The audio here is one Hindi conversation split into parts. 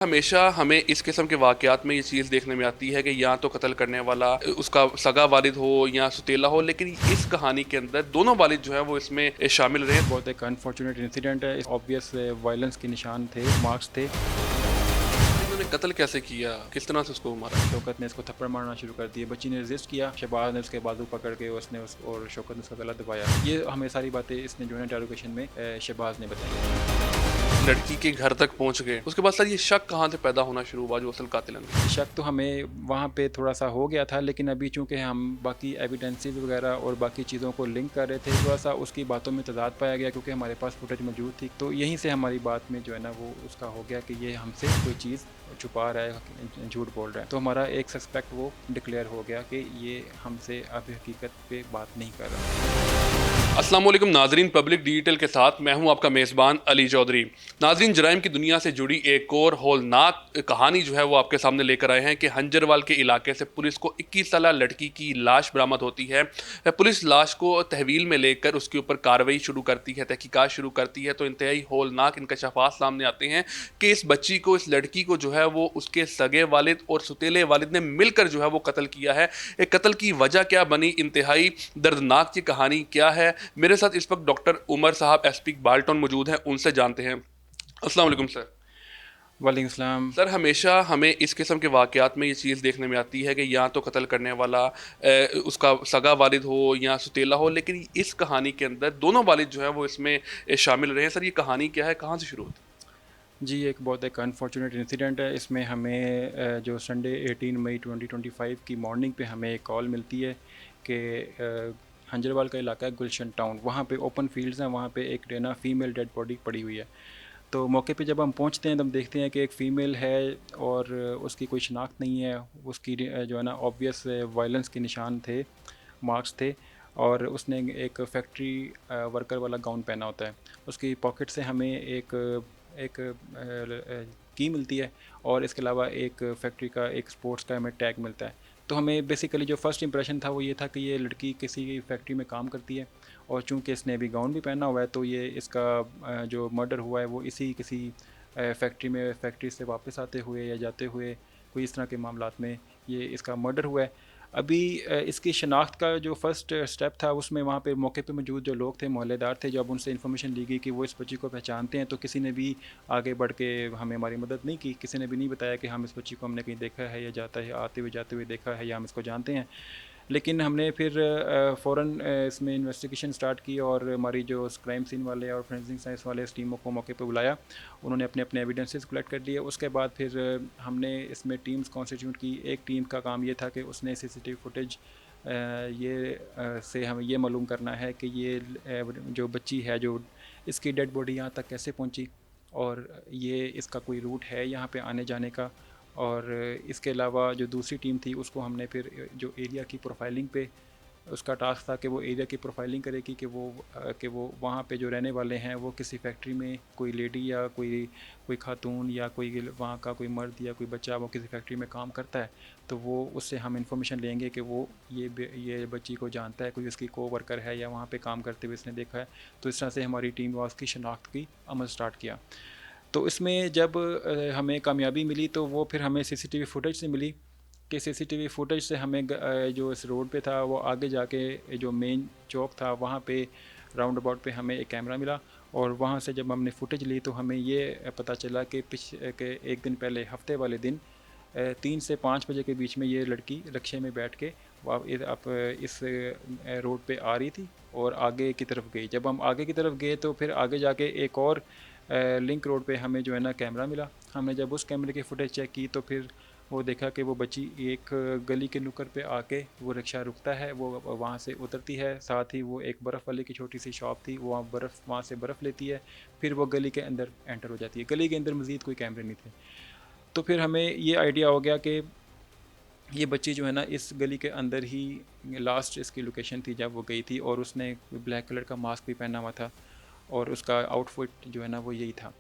हमेशा हमें इस किस्म के वाक़यात में ये चीज़ देखने में आती है कि या तो कत्ल करने वाला उसका सगा वालिद हो या सौतेला हो, लेकिन इस कहानी के अंदर दोनों वालिद जो हैं वो इसमें शामिल रहे। बहुत एक अनफॉर्चुनेट इंसिडेंट है। ऑब्वियस वायलेंस के निशान थे, मार्क्स थे। इन्होंने कत्ल कैसे किया, किस तरह से उसको मारा? शौकत ने इसको थप्पड़ मारना शुरू कर दिए। बच्ची ने रेजिस्ट किया, शहबाज ने उसके बाजू पकड़ के और शौकत ने उसका गला दबाया। ये हमें सारी बातें इसने जो है इंटरोगेशन में शहबाज ने बताई। लड़की के घर तक पहुंच गए, उसके बाद सर ये शक कहाँ से पैदा होना शुरू हुआ जो असल कातिल है? शक तो हमें वहाँ पे थोड़ा सा हो गया था, लेकिन अभी चूँकि हम बाकी एविडेंसेस वगैरह और बाकी चीज़ों को लिंक कर रहे थे, थोड़ा सा उसकी बातों में तज़ाद पाया गया क्योंकि हमारे पास फुटेज मौजूद थी। तो यहीं से हमारी बात में जो है ना वो उसका हो गया कि ये हमसे कोई चीज़ छुपा रहा है, झूठ बोल रहा है। तो हमारा एक सस्पेक्ट वो डिक्लेयर हो गया कि ये हमसे अब हकीकत पे बात नहीं कर रहा। अस्सलाम वालेकुम नाजरीन, पब्लिक डिजिटल के साथ मैं हूं आपका मेज़बान अली चौधरी। नाजरीन, जराइम की दुनिया से जुड़ी एक और हौलनाक कहानी जो है वो आपके सामने लेकर आए हैं कि हंजरवाल के इलाके से पुलिस को 21 साला लड़की की लाश बरामद होती है। पुलिस लाश को तहवील में लेकर उसके ऊपर कार्रवाई शुरू करती है, तहकीकात शुरू करती है, तो इंतहाई हौलनाक इंकशाफात सामने आते हैं कि इस बच्ची को, इस लड़की को जो है वो उसके सगे वालिद और सौतेले वालिद ने मिलकर जो है वो कत्ल किया है। एक कत्ल की वजह क्या बनी, इंतहाई दर्दनाक की कहानी क्या है। मेरे साथ इस वक्त डॉक्टर उमर साहब एसपी बाल्टन मौजूद हैं, उनसे जानते हैं। अस्सलाम वालेकुम सर। वालेकुम सलाम। सर, हमेशा हमें इस किस्म के वाक़यात में ये चीज़ देखने में आती है कि या तो कत्ल करने वाला उसका सगा वालिद हो या सौतेला हो, लेकिन इस कहानी के अंदर दोनों वालिद जो हैं वो इसमें शामिल रहे हैं। सर, ये कहानी क्या है, कहाँ से शुरू होती है? जी, एक बहुत एक अनफॉर्चुनेट इंसिडेंट है। इसमें हमें जो संडे 18 मई 2025 की मॉर्निंग पे हमें एक कॉल मिलती है कि हंजरवाल का इलाका है गुलशन टाउन, वहाँ पे ओपन फील्ड्स हैं, वहाँ पे एक ना फीमेल डेड बॉडी पड़ी हुई है। तो मौके पे जब हम पहुँचते हैं तो हम देखते हैं कि एक फ़ीमेल है और उसकी कोई शिनाख्त नहीं है। उसकी जो है ना ऑब्वियस वायलेंस के निशान थे, मार्क्स थे, और उसने एक फैक्ट्री वर्कर वाला गाउन पहना होता है। उसकी पॉकेट से हमें एक की मिलती है और इसके अलावा एक फैक्ट्री का एक स्पोर्ट्स का हमें टैग मिलता है। तो हमें बेसिकली जो फर्स्ट इंप्रेशन था वो ये था कि ये लड़की किसी फैक्ट्री में काम करती है, और चूंकि इसने अभी गाउन भी पहना हुआ है तो ये इसका जो मर्डर हुआ है वो इसी किसी फैक्ट्री से वापस आते हुए या जाते हुए कोई इस तरह के मामलात में ये इसका मर्डर हुआ है। अभी इसकी शनाख्त का जो फ़र्स्ट स्टेप था उसमें वहाँ पे मौके पे मौजूद जो लोग थे, मोहल्लेदार थे, जब उनसे इन्फॉर्मेशन ली गई कि वो इस बच्ची को पहचानते हैं, तो किसी ने भी आगे बढ़ के हमें हमारी मदद नहीं की। किसी ने भी नहीं बताया कि हम इस बच्ची को हमने कहीं देखा है या जाता है आते हुए जाते हुए देखा है या हम इसको जानते हैं। लेकिन हमने फिर फ़ौरन इसमें इन्वेस्टिगेशन स्टार्ट की और हमारी जो क्राइम सीन वाले और फोरेंसिक साइंस वाले इस टीमों को मौके पे बुलाया। उन्होंने अपने अपने एविडेंसेस कलेक्ट कर लिए। उसके बाद फिर हमने इसमें टीम्स कॉन्स्टिट्यूट की। एक टीम का काम ये था कि उसने सीसीटीवी फुटेज से हमें ये मालूम करना है कि ये जो बच्ची है, जो इसकी डेड बॉडी यहाँ तक कैसे पहुँची, और ये इसका कोई रूट है यहाँ पे आने जाने का। और इसके अलावा जो दूसरी टीम थी उसको हमने फिर जो एरिया की प्रोफाइलिंग पे उसका टास्क था कि वो एरिया की प्रोफाइलिंग करेगी कि वो वहाँ पे जो रहने वाले हैं वो किसी फैक्ट्री में कोई लेडी या कोई कोई खातून या कोई वहाँ का कोई मर्द या कोई बच्चा वो किसी फैक्ट्री में काम करता है। तो वो उससे हम इंफॉर्मेशन लेंगे कि वो ये बच्ची को जानता है, कोई उसकी को वर्कर है या वहाँ पे काम करते हुए इसने देखा है। तो इस तरह से हमारी टीम ने उसकी शनाख्त की अमल स्टार्ट किया। तो इसमें जब हमें कामयाबी मिली तो वो फिर हमें सीसीटीवी फुटेज से मिली कि सीसीटीवी फुटेज से हमें जो इस रोड पे था वो आगे जाके जो मेन चौक था वहाँ पे राउंड अबाउट पे हमें एक कैमरा मिला। और वहाँ से जब हमने फुटेज ली तो हमें ये पता चला कि एक दिन पहले, हफ्ते वाले दिन 3 से 5 बजे के बीच में ये लड़की रिक्शे में बैठ के आप इस रोड पे आ रही थी और आगे की तरफ गई। जब हम आगे की तरफ गए तो फिर आगे जाके एक और लिंक रोड पे हमें जो है ना कैमरा मिला। हमने जब उस कैमरे की फुटेज चेक की तो फिर वो देखा कि वो बच्ची एक गली के नुक्कड़ पे आके वो रिक्शा रुकता है, वो वहाँ से उतरती है। साथ ही वो एक बर्फ़ वाले की छोटी सी शॉप थी, वो वहाँ से बर्फ़ लेती है, फिर वो गली के अंदर एंटर हो जाती है। गली के अंदर मज़ीद कोई कैमरे नहीं थे। तो फिर हमें ये आइडिया हो गया कि ये बच्ची जो है ना इस गली के अंदर ही लास्ट इसकी लोकेशन थी जब वो गई थी, और उसने ब्लैक कलर का मास्क भी पहना हुआ था और उसका आउटफिट जो है ना वो यही था।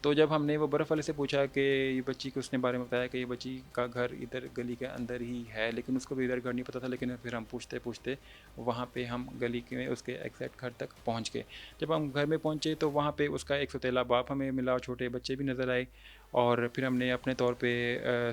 तो जब हमने वो बर्फ़ वाले से पूछा कि ये बच्ची के, उसने बारे में बताया कि ये बच्ची का घर इधर गली के अंदर ही है, लेकिन उसको भी इधर घर नहीं पता था। लेकिन फिर हम पूछते पूछते वहाँ पे हम गली के उसके एग्जैक्ट घर तक पहुँच गए। जब हम घर में पहुँचे तो वहाँ पे उसका एक सौतेला बाप हमें मिला और छोटे बच्चे भी नज़र आए। और फिर हमने अपने तौर पे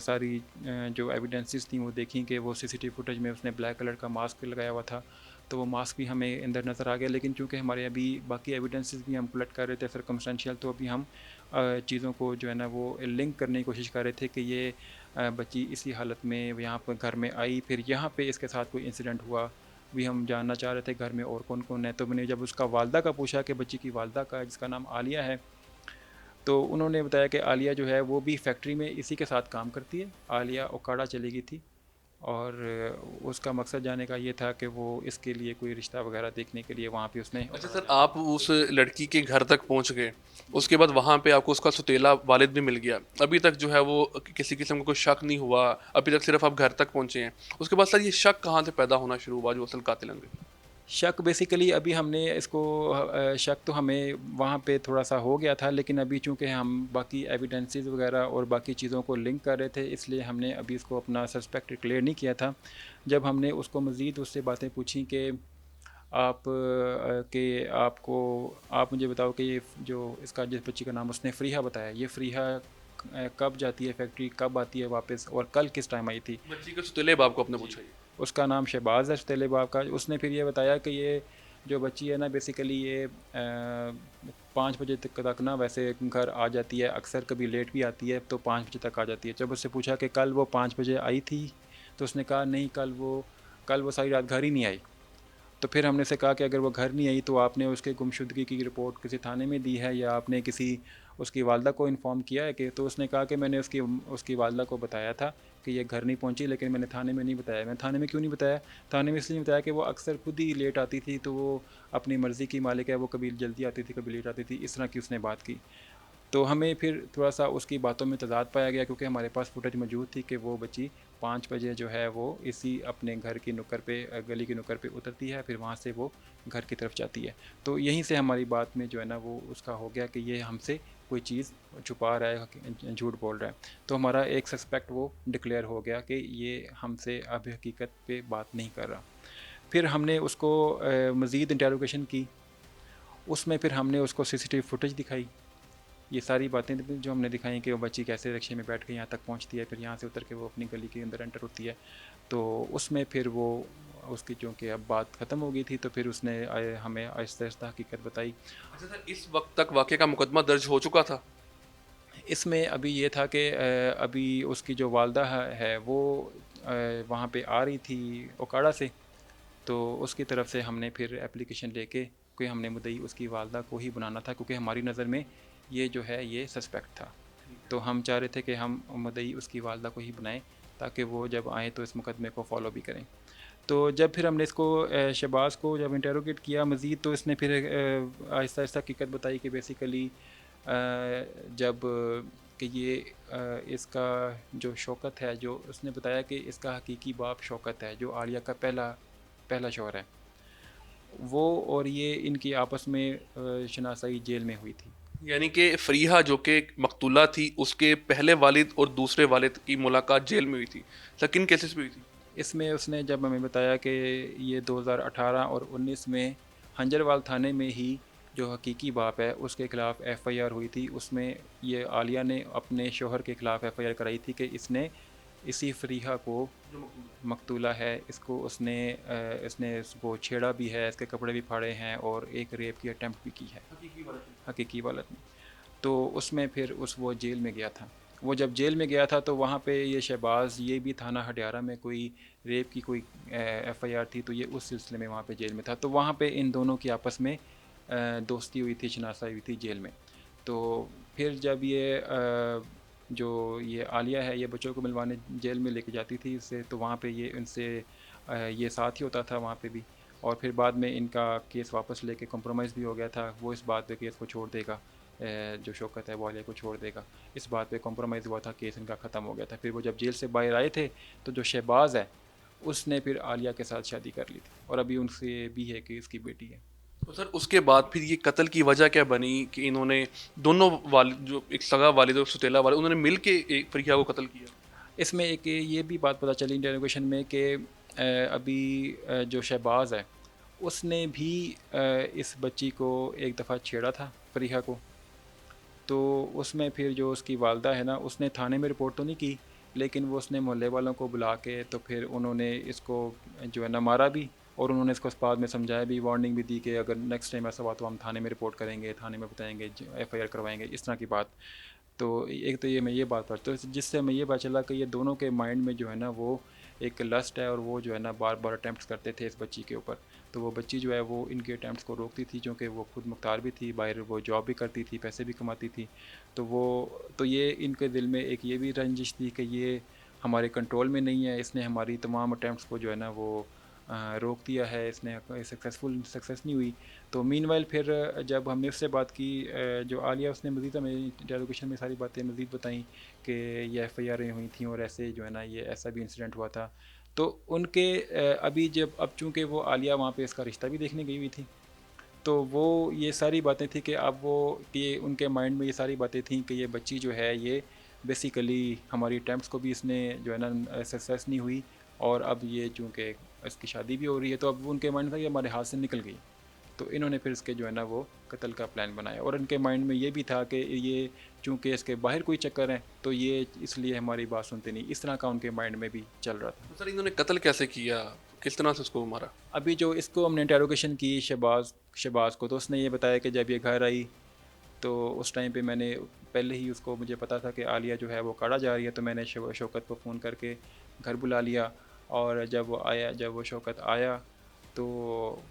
सारी जो एविडेंसेस थी वो देखी कि वो सीसीटीवी फुटेज में उसने ब्लैक कलर का मास्क लगाया हुआ था, तो वो मास्क भी हमें अंदर नज़र आ गया। लेकिन चूंकि हमारे अभी बाकी एविडेंसेस भी हम कलेक्ट कर रहे थे सर्कमस्टेंशियल, तो अभी हम चीज़ों को जो है ना वो लिंक करने की कोशिश कर रहे थे कि ये बच्ची इसी हालत में यहाँ पर घर में आई, फिर यहाँ पे इसके साथ कोई इंसिडेंट हुआ भी हम जानना चाह रहे थे घर में और कौन कौन है। तो मैंने जब उसका वालदा का पूछा कि बच्ची की वालदा का, जिसका नाम आलिया है, तो उन्होंने बताया कि आलिया जो है वो भी फैक्ट्री में इसी के साथ काम करती है। आलिया ओकाड़ा चली गई थी और उसका मकसद जाने का ये था कि वो इसके लिए कोई रिश्ता वगैरह देखने के लिए वहाँ पे उसने अच्छा ओकाड़ा सर, जाना आप उस लड़की के घर तक पहुंच गए, उसके बाद वहाँ पे आपको उसका सौतेला वालिद भी मिल गया। अभी तक जो है वो किसी किस्म का कोई शक नहीं हुआ, अभी तक सिर्फ आप घर तक पहुंचे हैं। उसके बाद सर ये शक कहाँ से पैदा होना शुरू हुआ जो असल कातिल होंगे? शक बेसिकली अभी हमने इसको शक तो हमें वहाँ पे थोड़ा सा हो गया था, लेकिन अभी चूँकि हम बाकी एविडेंसेस वगैरह और बाकी चीज़ों को लिंक कर रहे थे, इसलिए हमने अभी इसको अपना सस्पेक्ट डिक्लेयर नहीं किया था। जब हमने उसको मज़ीद उससे बातें पूछी कि आप मुझे बताओ कि ये जो इसका जिस बच्ची का नाम उसने फ़रीहा बताया, ये फ़रीहा कब जाती है फैक्ट्री, कब आती है वापस, और कल किस टाइम आई थी? बच्ची के सौतेले बाप को आपने पूछा? ये उसका नाम शहबाज है, सतीले बाप का। उसने फिर ये बताया कि ये जो बच्ची है ना बेसिकली ये 5 बजे तक ना वैसे घर आ जाती है, अक्सर कभी लेट भी आती है, तो 5 बजे तक आ जाती है। जब उससे पूछा कि कल वो 5 बजे आई थी, तो उसने कहा नहीं, कल वो सारी रात घर ही नहीं आई। तो फिर हमने से कहा कि अगर वो घर नहीं आई तो आपने उसके गुमशुदगी की रिपोर्ट किसी थाने में दी है या आपने किसी उसकी वालदा को इन्फॉर्म किया है कि? तो उसने कहा कि मैंने उसकी वालदा को बताया था कि ये घर नहीं पहुंची, लेकिन मैंने थाने में नहीं बताया। मैं थाने में क्यों नहीं बताया? थाने में इसलिए नहीं बताया कि वो अक्सर खुद ही लेट आती थी, तो वो अपनी मर्ज़ी की मालिक है, वो कभी जल्दी आती थी कभी लेट आती थी, इस तरह की उसने बात की। तो हमें फिर थोड़ा-सा उसकी बातों में तज़ाद पाया गया, क्योंकि हमारे पास फुटेज मौजूद थी कि वो बच्ची 5 बजे जो है वो इसी अपने घर की नुक्कड़ पे गली की नुक्कड़ पे उतरती है, फिर वहाँ से वो घर की तरफ जाती है। तो यहीं से हमारी बात में जो है ना वो उसका हो गया कि ये हमसे कोई चीज़ छुपा रहा है, झूठ बोल रहा है। तो हमारा एक सस्पेक्ट वो डिक्लेयर हो गया कि ये हमसे अब हकीकत पे बात नहीं कर रहा। फिर हमने उसको मज़ीद इंटेरोगेशन की, उसमें फिर हमने उसको सीसीटीवी फुटेज दिखाई। ये सारी बातें जो हमने दिखाई कि वो बच्ची कैसे रिक्शे में बैठ के यहाँ तक पहुँचती है, फिर यहाँ से उतर के वो अपनी गली के अंदर एंटर होती है। तो उसमें फिर वो उसकी चूँकि अब बात ख़त्म हो गई थी, तो फिर उसने हमें आहिस्ता-आहिस्ता हकीकत बताई। अच्छा सर, इस वक्त तक वाक़े का मुकदमा दर्ज हो चुका था? इसमें अभी ये था कि अभी उसकी जो वालदा है वो वहाँ पे आ रही थी ओकाड़ा से, तो उसकी तरफ से हमने फिर एप्लीकेशन लेके कोई हमने मुद्दई उसकी वालदा को ही बनाना था, क्योंकि हमारी नज़र में ये जो है ये सस्पेक्ट था। तो हम चाह रहे थे कि हम मुद्दई उसकी वालदा को ही बनाएं, ताकि वो जब आएँ तो इस मुकदमे को फॉलो भी करें। तो जब फिर हमने इसको शहबाज़ को जब इंटेरोगेट किया मज़ीद, तो इसने फिर आहिस्ता आहिस्ता हकीकत बताई कि बेसिकली जब कि ये इसका जो शौकत है, जो उसने बताया कि इसका हकीकी बाप शौकत है, जो आलिया का पहला पहला शौहर है, वो और ये इनकी आपस में शनासाई जेल में हुई थी। यानी कि फ़रीहा जो कि मकतूला थी, उसके पहले वालिद और दूसरे वालिद की मुलाकात जेल में हुई थी। सर, किन केसेस पे हुई थी? इसमें उसने जब हमें बताया कि ये 2018 और 19 में हंजरवाल थाने में ही जो हकीकी बाप है उसके ख़िलाफ़ एफ़आईआर हुई थी। उसमें ये आलिया ने अपने शौहर के ख़िलाफ़ एफ़आईआर कराई थी कि इसने इसी फ़रीहा को, जो मकतूला। मकतूला है, इसने इसको छेड़ा भी है, इसके कपड़े भी फाड़े हैं और एक रेप की अटेम्प्ट भी की है हकीकी वालिद। हकीकी वालत ने। तो उसमें फिर वो जेल में गया था। वो जब जेल में गया था तो वहाँ पे ये शहबाज़ ये भी थाना हडियारा में कोई रेप की कोई एफ़आईआर थी, तो ये उस सिलसिले में वहाँ पे जेल में था। तो वहाँ पे इन दोनों की आपस में दोस्ती हुई थी, शनासाई हुई थी जेल में। तो फिर जब जो ये आलिया है ये बच्चों को मिलवाने जेल में लेके जाती थी इससे, तो वहाँ पे ये इनसे ये साथ ही होता था वहाँ पे भी। और फिर बाद में इनका केस वापस लेके कॉम्प्रोमाइज़ भी हो गया था। वो इस बात पे केस को छोड़ देगा, जो शौकत है वो आलिया को छोड़ देगा, इस बात पे कॉम्प्रोमाइज़ हुआ था, केस इनका ख़त्म हो गया था। फिर वो जब जेल से बाहर आए थे, तो जो शहबाज़ है उसने फिर आलिया के साथ शादी कर ली थी और अभी उनसे भी है कि इसकी बेटी है। तो सर, उसके बाद फिर ये कत्ल की वजह क्या बनी कि इन्होंने दोनों वालिद, जो एक सगा वालिद और सौतेला वालिद, उन्होंने मिल के एक फ़रीहा को कत्ल किया? इसमें एक ये भी बात पता चली इंटेरोगेशन में कि अभी जो शहबाज़ है उसने भी इस बच्ची को एक दफ़ा छेड़ा था फ़रीहा को, तो उसमें फिर जो उसकी वालदा है ना, उसने थाने में रिपोर्ट तो नहीं की, लेकिन वो उसने मोहल्ले वालों को बुला के तो फिर उन्होंने इसको जो है ना मारा भी, और उन्होंने इसको बाद में समझाया भी, वार्निंग भी दी कि अगर नेक्स्ट टाइम ऐसा हुआ तो हम थाने में रिपोर्ट करेंगे, थाने में बताएंगे, एफआईआर करवाएंगे, इस तरह की बात। तो एक तो ये मैं ये बात पर, तो जिससे मैं ये पता चला कि ये दोनों के माइंड में जो है ना वो एक लस्ट है, और वो जो है ना बार बार अटैम्प्ट करते थे इस बच्ची के ऊपर। तो वो बच्ची जो है वो इनके अटैम्प्ट्स को रोकती थी, क्योंकि वो खुद मुख्तार भी थी, बाहर वो जॉब भी करती थी, पैसे भी कमाती थी। तो ये इनके दिल में एक ये भी रंजिश थी कि ये हमारे कंट्रोल में नहीं है, इसने हमारी तमाम अटैम्प्ट्स को जो है ना वो रोक दिया है, इसने सक्सेस नहीं हुई। तो मीनवाइल फिर जब हमने उससे बात की, जो आलिया, उसने मज़ीद हमें इंटरोगेशन में सारी बातें मज़ीद बताई कि ये एफआईआर हुई थी, और ऐसे जो है ना ये ऐसा भी इंसिडेंट हुआ था। तो उनके अभी जब अब चूँकि वो आलिया वहाँ पे इसका रिश्ता भी देखने गई हुई थी, तो वो ये सारी बातें थी कि अब वो ये उनके माइंड में ये सारी बातें थी कि ये बच्ची जो है ये बेसिकली हमारी अटैम्प्ट्स को भी इसने जो है ना सक्सेस नहीं हुई, और अब ये चूँकि इसकी शादी भी हो रही है, तो अब उनके माइंड में था कि हमारे हाथ से निकल गई। तो इन्होंने फिर इसके जो है ना वो कत्ल का प्लान बनाया, और इनके माइंड में ये भी था कि ये चूँकि इसके बाहर कोई चक्कर है, तो ये इसलिए हमारी बात सुनते नहीं, इस तरह का उनके माइंड में भी चल रहा था। तो सर इन्होंने कत्ल कैसे किया, किस तरह से उसको मारा? अभी जो इसको हमने इंटेरोगेशन की शहबाज को, तो उसने ये बताया कि जब ये घर आई तो उस टाइम पे मैंने पहले ही उसको, मुझे पता था कि आलिया जो है वो काड़ा जा रही है, तो मैंने शौकत को फ़ोन करके घर बुला लिया। और जब वो शौकत आया, तो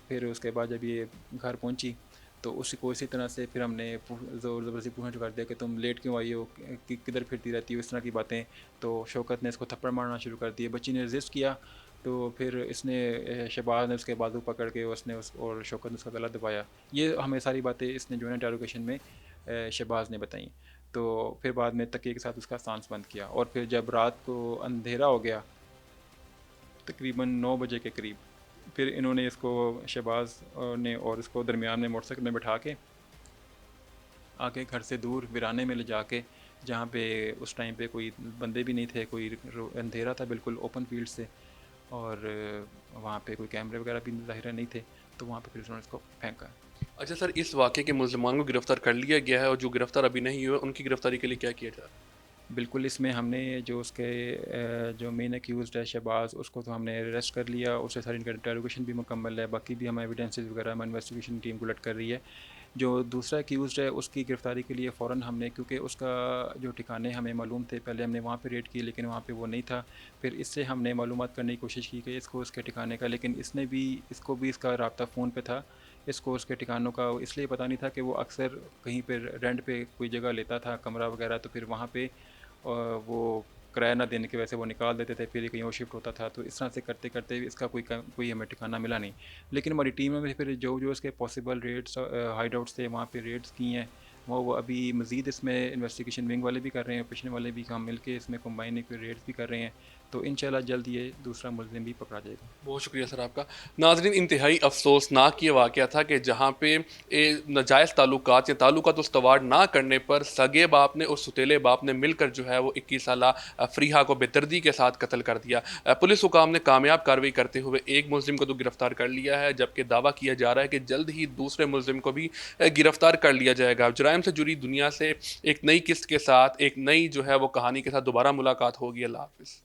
फिर उसके बाद जब ये घर पहुंची, तो उसी को इसी तरह से फिर हमने ज़ोर ज़बरदस्ती पूछना शुरू कर दिया कि तुम लेट क्यों आई हो, किधर फिरती रहती हो, इस तरह की बातें। तो शौकत ने इसको थप्पड़ मारना शुरू कर दिया, बच्ची ने रजिस्ट किया, तो फिर इसने शहबाज ने उसके बाजू पकड़ के और शौकत ने उसका गला दबाया। ये हमें सारी बातें इसने जो है इंटेरोगेशन में शहबाज ने बताई। तो फिर बाद में तकिए के साथ उसका सांस बंद किया, और फिर जब रात को अंधेरा हो गया, तकरीबन 9 बजे के करीब, फिर इन्होंने इसको, शहबाज ने और इसको दरमियान में मोटरसाइकिल में बैठा के आके घर से दूर वीराने में ले जाके, जहाँ पे उस टाइम पे कोई बंदे भी नहीं थे, कोई अंधेरा था बिल्कुल ओपन फील्ड से, और वहाँ पे कोई कैमरे वगैरह भी ज़ाहिर नहीं थे, तो वहाँ पे फिर उन्होंने इसको फेंका। अच्छा सर, इस वाक़े के मुल्ज़िमान को गिरफ़्तार कर लिया गया है, और जो गिरफ़्तार अभी नहीं हुए उनकी गिरफ़्तारी के लिए क्या किया जा रहा है? बिल्कुल, इसमें हमने जो उसके जो मेन एक्यूज़्ड है शहबाज, उसको तो हमने अरेस्ट कर लिया, उससे सारी इंटेरोगेशन भी मुकम्मल है, बाकी भी हम एविडेंसेस वगैरह हम इन्वेस्टिगेशन टीम को कर रही है। जो दूसरा एक्यूज़्ड है उसकी गिरफ़्तारी के लिए फ़ौरन हमने, क्योंकि उसका जो ठिकाने हमें मालूम थे, पहले हमने वहाँ पे रेड की, लेकिन वहाँ पे वो नहीं था। फिर इससे हमने मालूमात करने की कोशिश की कि इसको उसके ठिकाने का, लेकिन इसको भी इसका राब्ता फ़ोन पे था। इसको उसके ठिकानों का इसलिए पता नहीं था कि वो अक्सर कहीं पर रेंट पे कोई जगह लेता था, कमरा वगैरह, तो फिर वहाँ पे वो किराया ना देने की वजह से वो निकाल देते थे, फिर ये कहीं और शिफ्ट होता था। तो इस तरह से करते करते इसका कोई हमें ठिकाना मिला नहीं। लेकिन हमारी टीम में फिर जो जो इसके पॉसिबल रेड्स हाइड आउट्स थे, वहाँ पे रेड्स की हैं। वो अभी मज़ीद इसमें इन्वेस्टिगेशन विंग वाले भी कर रहे हैं, ऑपरेशन वाले भी, हम मिल के इसमें कंबाइन एक रेड्स भी कर रहे हैं। तो इंशाल्लाह जल्द ये दूसरा मुलज़िम भी पकड़ा जाएगा। बहुत शुक्रिया सर आपका। नाज़रीन, इंतहाई अफ़सोसनाक ये वाक़या था कि जहाँ पे नाजायज़ ताल्लुकात या ताल्लुकात उस्तवार ना करने पर सगे बाप ने और सुतेले बाप ने मिलकर जो है वो 21 साला फ़रीहा को बेदर्दी के साथ कत्ल कर दिया। पुलिस हुकाम ने कामयाब कार्रवाई करते हुए एक मुलज़िम को तो गिरफ़्तार कर लिया है, जबकि दावा किया जा रहा है कि जल्द ही दूसरे मुलज़िम को भी गिरफ़्तार कर लिया जाएगा। जराइम से जुड़ी दुनिया से एक नई किस्त के साथ, एक नई जो है वो कहानी के साथ दोबारा मुलाकात होगी। अल्लाह हाफ़िज़।